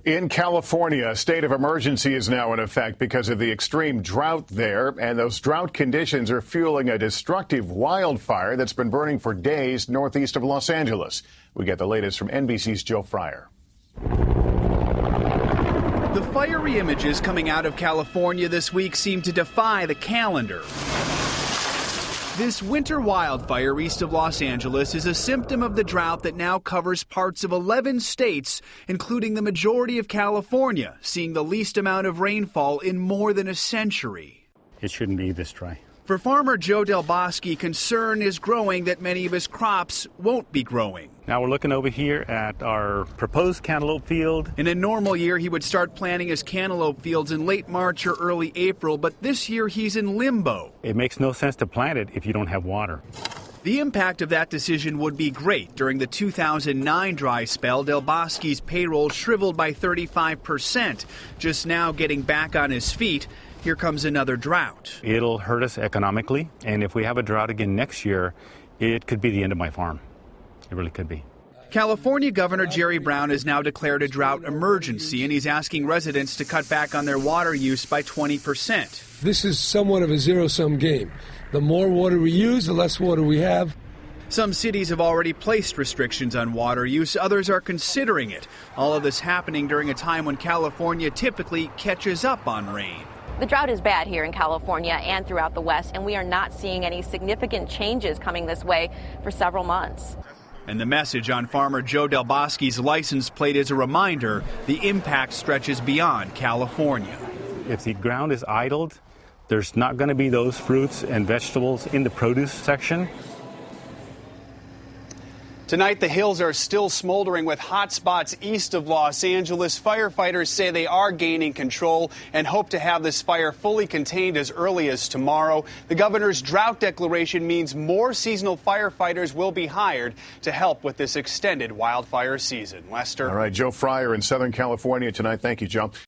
In California, a state of emergency is now in effect because of the extreme drought there, and those drought conditions are fueling a destructive wildfire that's been burning for days northeast of Los Angeles. We get the latest from NBC's Joe Fryer. The fiery images coming out of California this week seem to defy the calendar. This winter wildfire east of Los Angeles is a symptom of the drought that now covers parts of 11 states, including the majority of California, seeing the least amount of rainfall in more than a century. It shouldn't be this dry. For farmer Joe Del Bosque, concern is growing that many of his crops won't be growing. Now we're looking over here at our proposed cantaloupe field. In a normal year, he would start planting his cantaloupe fields in late March or early April, but this year he's in limbo. It makes no sense to plant it if you don't have water. The impact of that decision would be great. During the 2009 dry spell, Del Bosque's payroll shriveled by 35%. Just now getting back on his feet, here comes another drought. It'll hurt us economically, and if we have a drought again next year, it could be the end of my farm. It really could be. California Governor Jerry Brown has now declared a drought emergency, and he's asking residents to cut back on their water use by 20%. This is somewhat of a zero-sum game. The more water we use, the less water we have. Some cities have already placed restrictions on water use. Others are considering it. All of this happening during a time when California typically catches up on rain. The drought is bad here in California and throughout the West, and we are not seeing any significant changes coming this way for several months. And the message on farmer Joe Del Bosque's license plate is a reminder the impact stretches beyond California. If the ground is idled, there's not going to be those fruits and vegetables in the produce section. Tonight, the hills are still smoldering with hot spots east of Los Angeles. Firefighters say they are gaining control and hope to have this fire fully contained as early as tomorrow. The governor's drought declaration means more seasonal firefighters will be hired to help with this extended wildfire season. Lester. All right, Joe Fryer in Southern California tonight. Thank you, Joe.